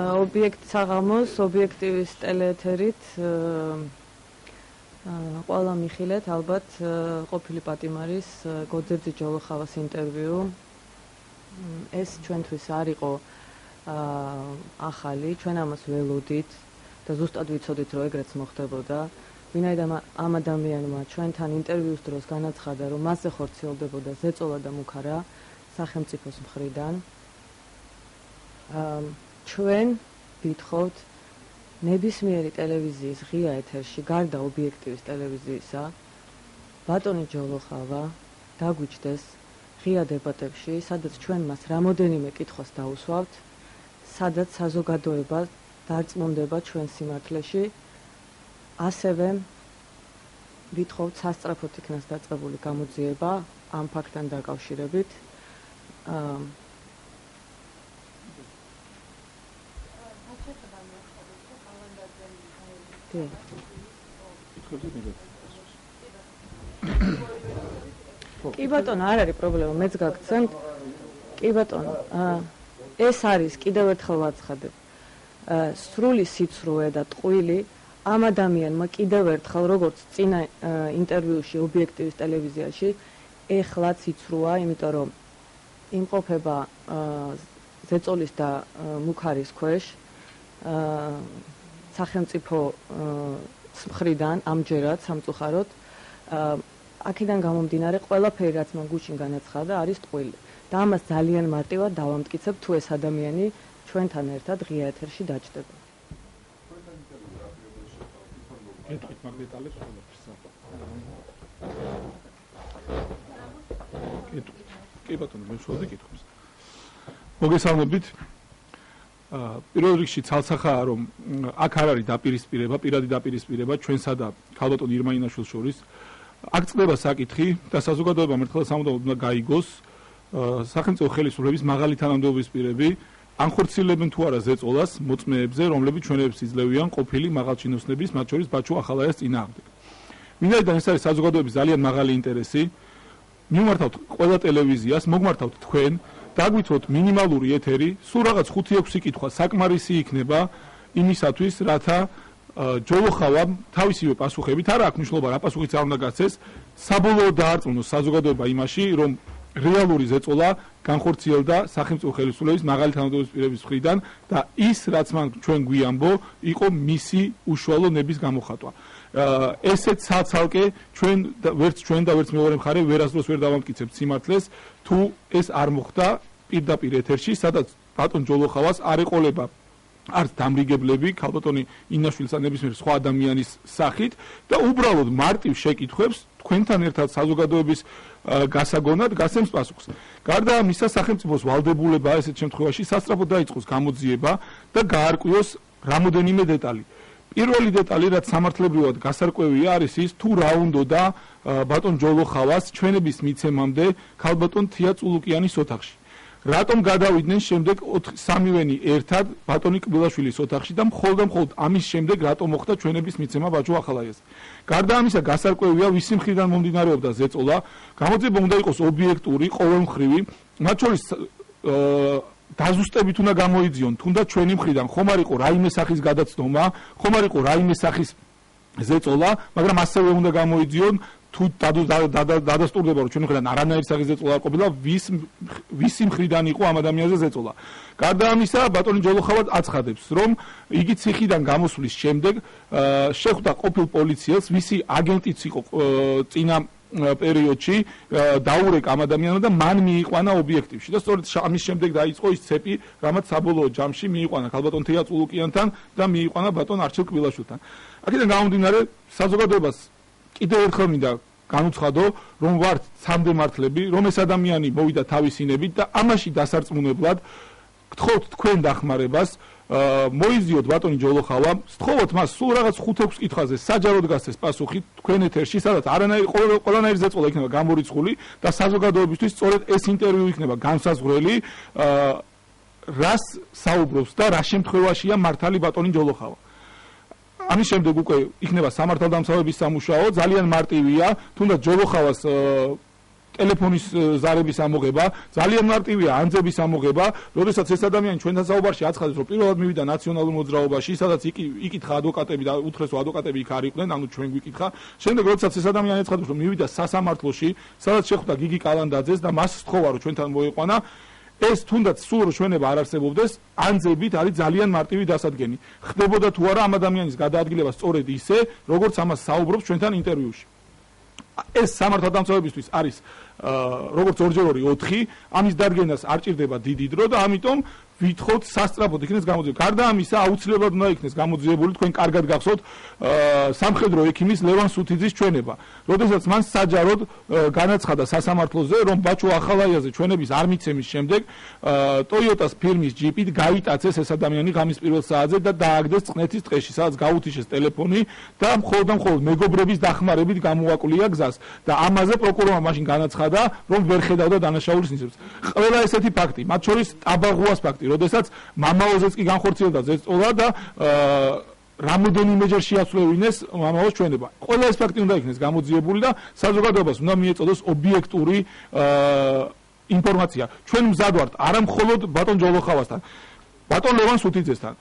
ობიექტ საღამოს ობიექტივის ტელეეთერით ყველა მიხილეთ ალბათ ყოფილი პატიმარის გოძერძი ჯოლოხავას ინტერვიუ. ეს ჩვენთვის არ იყო ახალი, ჩვენ ამას ველოდით და ზუსტად ვიცოდით, რომ ეგრეც მოხდებოდა. ვინაიდან ამ ადამიანმა ჩვენთან ინტერვიუს დროს განაცხადა, რომ მასზე ხორციელდებოდა ზეწოლა და მუქარა სახელმწიფოს მხრიდან. ჩვენ ვითხოვთ ნებისმიერი ტელევიზიის ღია ეთერში, გარდა ობიექტივის ტელევიზიისა, ბატონი ჯოლოხავა დაგვიჯდეს ღია დებატებში, სადაც ჩვენ მას რამოდენიმე კითხვას დაუსვავთ, სადაც საზოგადოება დარწმუნდება ჩვენ სიმართლეში, ასევე ვითხოვთ სასწრაფოდ იქნას დაწყებული გამოძიება ამ ფაქტთან დაკავშირებით. კი ბატონო, არ არის პრობლემა, მეც გაგცემთ. კი ბატონო, ეს არის კიდევ ერთხელ ვაცხადებ. სრული სიცრუე და ტყვილი ამ ადამიანმა კიდევ ერთხელ, როგორც წინა ინტერვიუში ობიექტივის ტელევიზიაში, ეხლაც იცრუა, იმიტომ რომ იმყოფება ზეწოლის და მუქარის ქვეშ სახელმწიფო მხრიდან ამჯერად სამწუხაროდ აქედან გამომდინარე ყველაფერი რაც მან გუშინ განაცხადა არის ტყვილი და ამას ძალიან მარტივად დავამტკიცებ თუ ეს ადამიანი ჩვენთან ერთად ღია ეთერში დაჯდება. კი ბატონო, მე ვშოვდი კითხვას. მოგესალმებით. პირველ რიგში ცალსახაა, რომ აქ არ არის დაპირისპირება, პირადი დაპირისპირება ჩვენსა და ქალბატონ ირმაინაშვილს შორის. აქ წდება საკითხი და საზოგადოებამ ერთხელ სამუდამოდ უნდა გაიგოს სახელმწიფო ხელისუფლების მაღალი თანამდებობის პირები ანხორციელებენ თუ არა ზეწოლას მოწმეებზე, რომლებიც ჩვენებს იძლევიან ყოფილი მაღალჩინოსნების, მათ შორის ბაჩუ ახალაიას წინააღმდეგ. ვინაიდან ეს არის საზოგადოების ძალიან მაღალი ინტერესი, მიმართავთ ყველა ტელევიზიას, მოგმართავთ თქვენ, დაგვითხროთ მინიმალური ეთერი, სულ რაღაც 5-6 კითხვა საკმარისი იქნება იმისათვის, რათა ჯოლოხავამ თავისივე პასუხებით, არა აქვს მნიშვნელობა რა პასუხიც არ უნდა გაცეს, საბოლოოდ დაარწმუნოს საზოგადოება იმაში, რომ რეალური ზეწოლა განხორციელდა სახელმწიფო ხელისუფლების მაღალი თანამდებობის პირების მხრიდან და ის, რაც მან ჩვენ გვიამბო, იყო მისი უშუალო ნების გამოხატვა. ესეც ცალკე ვერც ჩვენ და ვერც მეორე მხარე ვერასდროს ვერ დავამტკიცებთ სიმართლეს, თუ ეს არ მოხდა პირდაპირ ეთერში, სადაც ბატონ ჯოლოხავას არ ეყოლება არც დამრიგებლები, ქალბატონი ინაშვილისა ნებისმიერ სხვა ადამიანის სახით და უბრალოდ მარტივ შეკითხვებს თქვენთან ერთად საზოგადოების გასაგონად გასცემს პასუხს. გარდა ამისა, სახელმწიფოს ვალდებულება ესეთ შემთხვევაში სასწრაფოდ დაიწყოს გამოძიება და გაარკვიოს რამოდენიმე დეტალი. პირველი დეტალი, რაც სამართლებრივად გასარკვევია, არის ის, თუ რა უნდოდა ბატონ ჯოლოხავას ჩვენების მიცემამდე ქალბატონ თია წულუკიანის ოთახში. რატომ გადავიდნენ შემდეგ 3-ვენი ერთად ბატონი კბილაშვილის ოთახში და მხოლოდ ამის შემდეგ რატომ მოხდა ჩვენების მიცემა ბაჩუ ახალაიას. გარდა ამისა, გასარკვევია, ვისი მხრიდან მომდინარეობდა ზეწოლა, გამოძიება უნდა იყოს ობიექტური, ყოველმხრივი, მათ შორის დაზუსტებით უნდა გამოიძიონ, თუნდაც ჩვენი მხრიდან ხომ არ იყო რაიმე სახის გადაცნობა, ხომ არ იყო რაიმე სახის ზეწოლა, მაგრამ ასევე უნდა გამოიძიონ თუ დადასტურდება, რომ ჩვენი მხრიდან არანაირი სახის ზეწოლა არ ყოფილა, ვისი მხრიდან იყო ამ ადამიანზე ზეწოლა. გარდა ამისა, ბატონი ჯოლოხავა აცხადებს, რომ იგი ციხიდან გამოსვლის შემდეგ შეხვდა ყოფილ პოლიციელს, ვისი აგენტიც იყო წინა პერიოდში, დაურეკა ამ ადამიანმა და მან მიიყვანა ობიექტივში და სწორედ ამის შემდეგ დაიწყო ის ცეპი, რამაც საბოლოო ჯამში მიიყვანა ქალბატონ თია წულუკიანთან და მიიყვანა ბატონ არჩილ კბილაშვილთან. აქედან გამომდინარე, საზოგადოებას კიდევ ერთხელ მინდა განუცხადო, რომ ვართ ცამდემართლები, რომ ეს ადამიანი მოვიდა თავისინებით და ამაში დასარწმუნებლად გთხოვთ თქვენ დახმარებას, მოიზიოთ ბატონი ჯოლოხავა, სთხოვოთ მას სულ რაღაც 5-6 კითხვაზე საჯაროდ გასცეს პასუხი თქვენ ეთერში, სადაც ყველანაირი ზეწოლა იქნება გამორიცხული და საზოგადოებისთვის სწორედ ეს ინტერვიუ იქნება განსაზღვრელი, რას საუბრობს და რა შემთხვევაშია მართალი ბატონი ჯოლოხავა. ამის შემდეგ უკვე იქნება სამართალდამცავების სამუშაო, ძალიან მარტივია, თუნდაც ჯოლოხავას ტელეფონის ზარების ამოღება, ძალიან მარტივია ანძების ამოღება, როდესაც ეს ადამიანი ჩვენთან საუბარში აცხადებს, რომ პირველად მივიდა ნაციონალურ მოძრაობაში, სადაც იკითხა ადვოკატები და უთხრესო ადვოკატები იქ არ იყვნენ, ანუ ჩვენ გვიკითხა. შემდეგ როდესაც ეს ადამიანი აცხადებს, რომ მივიდა სასამართლოში, სადაც შეხვდა გიგი კალანდაძეს და მას სთხოვა, რომ ჩვენთან მოიყვანა, ეს თუნდაც სულ რო ჩვენება არ არსებობდეს, ანძებით არის ძალიან მარტივი დასადგენი. ხდებოდა თუ არა ამ ადამიანის გადაადგილება სწორედ ისე, როგორც ამას საუბრობს ჩვენთან ინტერვიუში. ეს სამართალდამცავებისთვის არის როგორც 2x2 4, ამის დადგენას არ ჭირდება დიდი დრო და ამიტომ ვითხოვთ სასწრაფოდ იქნეს გამოძიებული. გარდა ამისა, აუცილებლად უნდა იქნეს გამოძიებული, თქვენ კარგად გახსოვთ, სამხედრო ექიმის ლევან სუთიძის ჩვენება. როდესაც მან საჯაროდ განაცხადა სასამართლოზე, რომ ბაჩო ახალაიაზე ჩვენების არ მიცემის შემდეგ ტოიოტას ფირმის ჯიპით გაიტაცეს ეს ადამიანი ღამის პირველ საათზე და დააგდეს წყნეთის ტყეში, სადაც გაუთიშეს ტელეფონი და მხოლოდ მეგობრების დახმარებით გამოაკვლია გზას და ამაზე პროკურორმა მაშინ განაცხადა, რომ ვერ ხედავდა დანაშაულის ნისებს. ყველა ესეთი ფაქტი, მათ შორის ტაბაღუას ფაქტი, როდესაც მამაოზეც კი განხორციელდა ზეწოლა და რამოდენიმეჯერ შეაცვლევინეს მამაოს ჩვენება. ყველა ეს ფაქტი უნდა იქნეს გამოძიებული და საზოგადოებას უნდა მიეწოდოს ობიექტური ინფორმაცია. ჩვენ მზად ვართ არა მხოლოდ ბატონ ჯოლოხავასთან, ბატონ ლევან სუთიძესთან,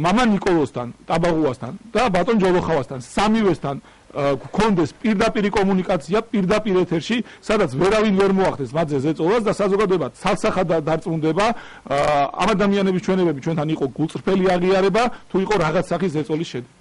მამა ნიკოლოსთან, ტაბაღუასთან და ბატონ ჯოლოხავასთან, სამივესთან გქონდეს პირდაპირი კომუნიკაცია პირდაპირ ეთერში, სადაც ვერავინ ვერ მოახდეს მათზე ზეწოლას და საზოგადოება ცალსახად დარწმუნდება, ამ ადამიანების ჩვენებები ჩვენთან იყო გულწრფელი აღიარება, თუ იყო რაღაც სახის ზეწოლის შედეგი.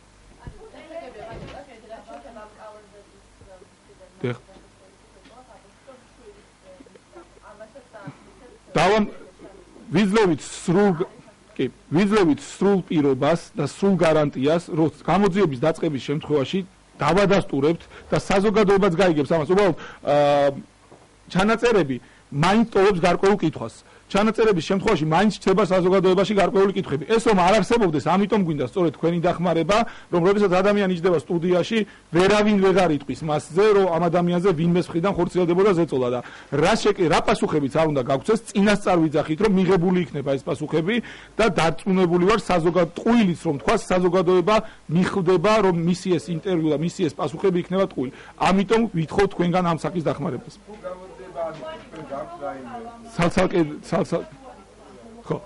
ვიძლევით სრულ პირობას და სრულ გარანტიას, რომ გამოძიების დაწყების შემთხვევაში დავადასტურებთ და საზოგადოებაც გაიგებს ამას. უბრალოდ ჩანაწერები მაინც ტოვებს გარკვეულ კითხვას. ჩანაწერების შემთხვევაში მაინც ჩდება საზოგადოებაში გარკვეული კითხვები. ეს რომ არ არსებობდეს, ამიტომ გვინდა სწორედ თქვენი დახმარება, რომ როდესაც ადამიანი იჯდება სტუდიაში, ვერავინ ვეღარ იტყვის მასზე, რომ ამ ადამიანზე ვინმეს მხრიდან ხორციელდებოდა ზეწოლა და რა პასუხებიც არ უნდა გაგვცეს, წინასწარ ვიძახით, რომ მიღებული იქნება ეს პასუხები და დარწმუნებული ვარ ტყუილიც რომ თქვა, საზოგადოება მიხვდება, რომ მისი ეს ინტერვიუ და მისი ეს პასუხები იქნება ტყუილი. ამიტომ ვითხოვთ თქვენგან ამ საკის დახმარებას. ხო.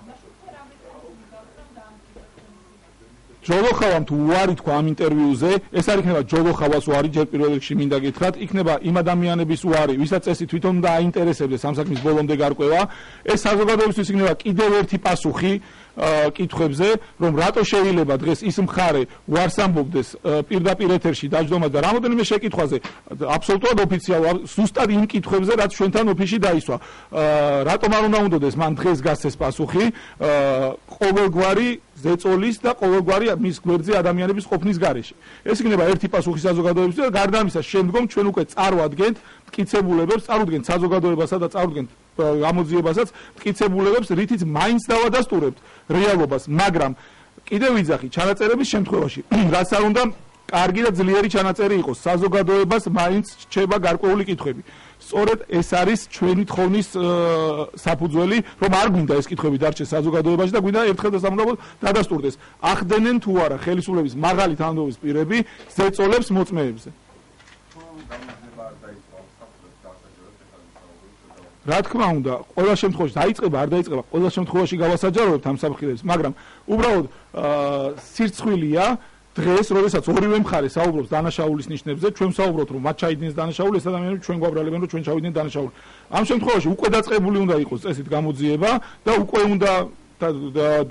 ჯოლოხავამ თუ უარი თქვა ამ ინტერვიუზე, ეს არ იქნება ჯოლოხავას უარი, ჯერ პირველ რიგში მინდა გითხრათ, იქნება იმ ადამიანების უარი, ვისაც წესი თვითონ უნდა აინტერესებდეს ამ საქმის ბოლომდე გარკვევა. ეს საზოგადოებისთვის იქნება კიდევ ერთი პასუხი კითხვებზე, რომ რატო შეიძლება დღეს ის მხარე უარს ამბობდეს პირდაპირ ეთერში დაждდომას და რამოდენიმე შეკითხვაზე აბსოლუტურად ოფიციალურ, ზუსტად იმ კითხვებზე, რაც ჩვენთან ოფისში დაისვა. რატომ არ უნდა უნდოდეს მან დღეს გასცეს პასუხი ყოველგვარი ზეწოლის და ყოველგვარი მის გვერდზე ადამიანების ყოფნის გარეშე. ეს იქნება ერთი პასუხი საზოგადოებისთვის და გარდა ამისა, შემდგომ ჩვენ უკვე წარვადგენთ მტკიცებულებებს, წარუდგენთ საზოგადოებასა და წარუდგენთ გამოძიებასაც მტკიცებულებებს, რითიც მაინც დავადასტურებთ რეალობას, მაგრამ კიდევ ვიძახი ჩანაწერების შემთხვევაში, რაც არ უნდა კარგი და ძლიერი ჩანაწერი იყოს, საზოგადოებას მაინც რჩება გარკვეული კითხვები. სწორედ ეს არის ჩვენი თხოვნის საფუძველი, რომ არ გვინდა ეს კითხვები დარჩეს საზოგადოებაში და გვინდა ერთხელ და სამუდამოდ დადასტურდეს. ახდენენ თუ არა ხელისუფლების მაღალი თანამდებობის პირები ზეწოლებს მოწმეებზე. რა თქმა უნდა, ყველა შემთხვევაში დაიწყება, არ დაიწყება, ყველა შემთხვევაში გავასაჯაროებთ ამ საფრთხილებს, მაგრამ უბრალოდ სირცხვილია დღეს, როდესაც ორივე მხარე საუბრობს დანაშაულის ნიშნებზე, ჩვენ ვსაუბრობთ, რომ მათ ჩაიდგენს დანაშაული, ეს ადამიანები ჩვენ გვაბრალებენ, რომ ჩვენ ჩავიდნენ დანაშაული. ამ შემთხვევაში უკვე დაწყებული უნდა იყოს წესით გამოძიება და უკვე უნდა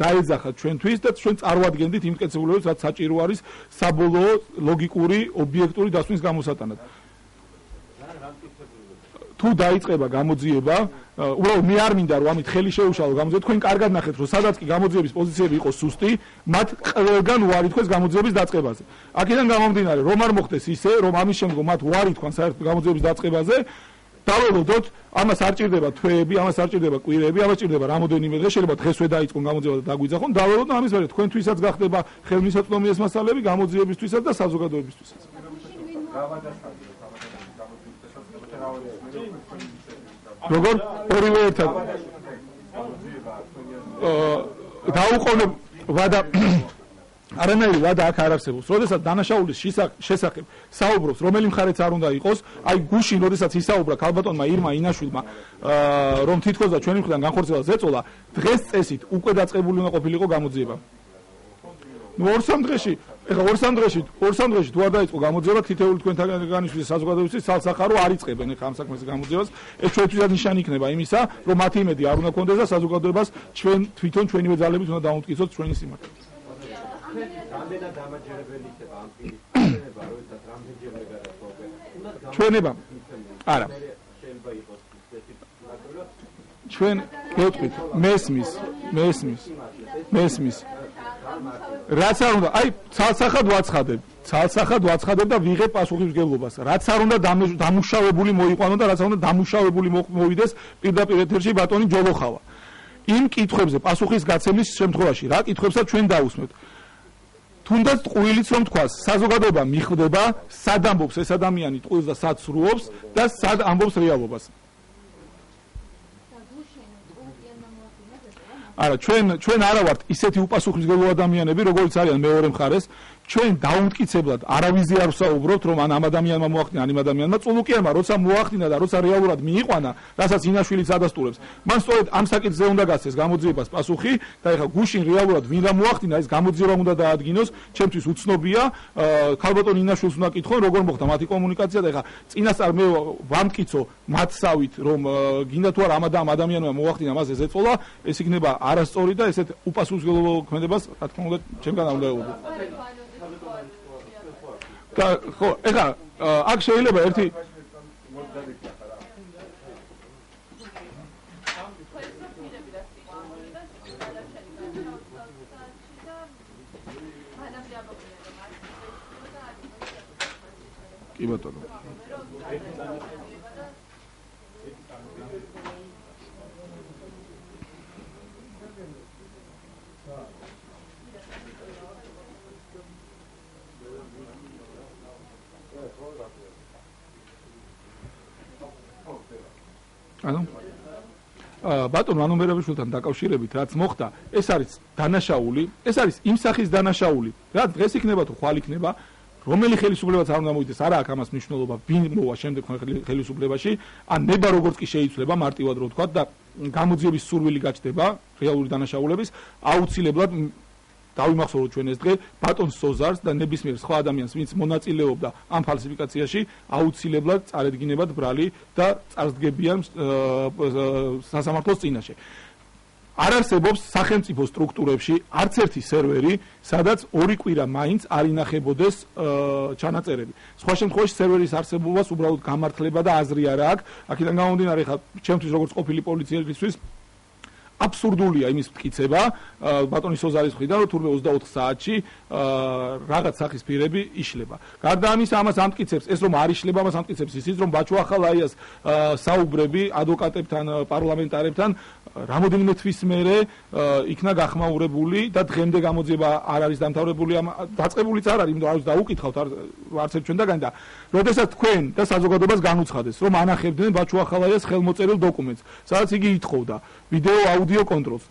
დაეძახათ ჩვენთვის და ჩვენ წარვადგენდით იმ მტკიცებულებებს, რაც საჭირო არის საბოლოო ლოგიკური, ობიექტური დასვნის გამოსატანად. თუ დაიწყება გამოძიება, უბრალოდ მე არ მინდა რომ ამით ხელი შეუშალო გამოძიება, თქვენ კარგად ნახეთ რომ სადაც კი გამოძიების პოზიციები იყო სუსტი, მათ ყველგან უარი თქვეს გამოძიების დაწყებაზე. აქედან გამომდინარე, რომ არ მოხდეს ისე, რომ ამის შემდგომ მათ უარი თქვან საერთოდ გამოძიების დაწყებაზე, დაველოდოთ, ამას არ ჭირდება თვეები, ამას არ ჭირდება კვირები, ამას ჭირდება რამოდენიმე დღე, შეიძლება დღესვე დაიწყონ გამოძიება და დაგვიძახონ, დაველოდოთ ამის მერე თქვენთვისაც გახდება ხელმისაწვდომი ეს მასალები გამოძიებისთვისაც და საზოგადოებისთვისაც. როგორ ორივე ერთად დაუყოვნებ ვადა არანაირი ვადა აქ არ არსებობს. როდესაც დანაშაულის შესახებ საუბრობს, რომელი მხარეც არ უნდა იყოს, აი გუშინ როდესაც ისაუბრა ქალბატონმა ირმა ინაშვილმა, რომ თითქოს და ჩვენი მხრიდან განხორციელებას ეწოლა, დღეს წესით უკვე დაწყებული უნდა ყოფილიყო გამოძიება. ნუ 2-3 დღეში, ეხლა 2-3 დღეში თუ არ დაიწყო გამოძიება, თითოეული თქვენთაგანისთვის საზოგადოებისთვის ცალსახარო არ იწყებენ ეხლა ამ საქმეს გამოძიებას. ეს ჩვენთვისაც ნიშანი იქნება იმისა, რომ მათი იმედი არ უნდა კონდეს და საზოგადოებას ჩვენ თვითონ ჩვენივე ძალებით უნდა დავუმტკიცოთ ჩვენი სიმართლე. რამდენად დამაჯერებელი ხდება ამ პირის ჩვენება, როდესაც რამდენჯერმე გადაწყვეტა. ჩვენება. არა. ჩვენ გეტყვით, მესმის. რაც არ უნდა, აი ცალსახად ვაცხადებ და ვიღებ პასუხისმგებლობას. რაც არ უნდა დამუშავებული მოიყვანო და რაც არ უნდა დამუშავებული მოვიდეს პირდაპირ ეთერში ბატონი ჯოლოხავა. იმ კითხვებზე პასუხის გაცემის შემთხვევაში რა კითხვებსაც ჩვენ დავუსმევთ. თუნდაც ტყუილიც რომ თქვას, საზოგადოება მიხვდება, სად ამბობს ეს ადამიანი ტყუილს და სად სრულობს და სად ამბობს რეალობას. არა, ჩვენ არა ვართ ისეთი უპასუხისმგებლო ადამიანები, როგორც არიან მეორე მხარეს. ჩვენ დაუმტკიცებლად არავის არ ვსაუბრობთ, რომ ამ ადამიანმა მოახდინა, ამ ადამიანმა წულუკიანმა, როცა მოახდინა და როცა რეალურად მიიყვანა, რასაც ინაშვილიც ადასტურებს. მან სწორედ ამ საკითხზე უნდა გასცეს გამოძიებას პასუხი და ეხლა გუშინ რეალურად ვინ რა მოახდინა, ეს გამოძიება უნდა დაადგინოს, ჩემთვის უცნობია. ქალბატონ ინაშვილს უნდა კითხონ, როგორ მოხდა მათი კომუნიკაცია და ეხლა წინასწარ მე ვამტკიცო მათსავით, რომ გინდა თუ არა ამ ადამიანმა მოახდინა, მას ეს ეწოლა, ეს იქნება არასწორი და ესეთ უპასუხისმგებლო ქმედებას, რა თქმა უნდა, ჩემგან არ უნდა ეუბნო. ხო, ეხლა აქ შეიძლება ერთი კი ბატონო. ბატონ მანუმერებიშვილთან დაკავშირებით რაც მოხდა, ეს არის დანაშაული, ეს არის იმ სახის დანაშაული, რა დღეს იქნება თუ ხვალ იქნება, რომელი ხელისუფლებაც არ უნდა მოიდეს, არა აქვს ამას მნიშვნელობა, ვინ მოვა შემდეგ ხელისუფლებაში, ან ნება როგორც კი შეიცვლება, მარტივად რო ვთქვა და გამოძიების სურვილი გაჩნდება რეალური დანაშაულების, აუცილებლად დავიმახსოვროთ ჩვენ ეს დღე ბატონ სოზარს და ნებისმიერ სხვა ადამიანს, ვინც მონაწილეობდა ამ ფალსიფიკაციაში, აუცილებლად წარედგინებათ ბრალი და წარსდგებიან სასამართლოს წინაშე. არ არსებობს სახელმწიფო სტრუქტურებში არც ერთი სერვერი, სადაც 2 კვირა მაინც არ ინახებოდეს ჩანაწერები. სხვა შემთხვევაში სერვერის არსებობას უბრალოდ გამართლება და აზრი არა აქვს. აქედან გამომდინარე, ხა ჩემთვის როგორც ყოფილი პოლიციელისთვის აბსურდულია იმის მტკიცება ბატონის სოზარის მხრიდან, რომ თურმე 24 საათში რაღაც სახის პირები იშლება. გარდა ამისა, ამას ამტკიცებს ეს რომ არ იშლება, ამას ამტკიცებს ისიც, რომ ბაჩო ახალაიას საუბრები ადვოკატებთან, პარლამენტარებთან რამოდენიმე თვის მერე იქნა გახმაურებული და დღემდე გამოძიება არ არის დამთავრებული, დაწყებულიც არ არის, იმიტომ რომ დაუკითხავთ არც ერთ ჩვენდაგანი და როდესაც თქვენ და საზოგადოებას განუცხადეს, რომ ანახებდნენ ბაჩო ახალაიას ხელმოწერილ დოკუმენტს, სადაც იგი ითხოვდა ვიდეო აუდიო კონტროლს.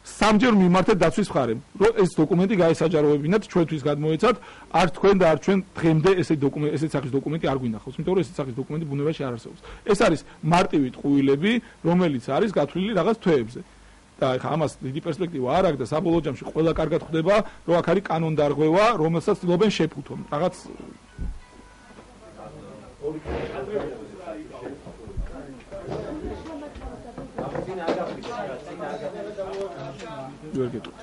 სამჯერ მიმართეთ დაცვის მხარემ, რომ ეს დოკუმენტი გაესაჯაროებინათ, ჩვენთვის გადმოეცათ, არც თქვენ და არც ჩვენ დღემდე ესეთ სახის დოკუმენტი არ გვინახავს, იმიტომ რომ ესეთ სახის დოკუმენტი ბუნებაში არ არსებობს. ეს არის მარტივი ტყუილები, რომელიც არის გათვლილი რაღაც თვეებზე. და ეხა ამას დიდი პერსპექტივა არ აქვს და საბოლოო ჯამში ყველა კარგად ხვდება, რომ აქ არის კანონდარღვევა, რომელსაც ცდილობენ შეფუთონ. რაღაც ვერ გეტყვით.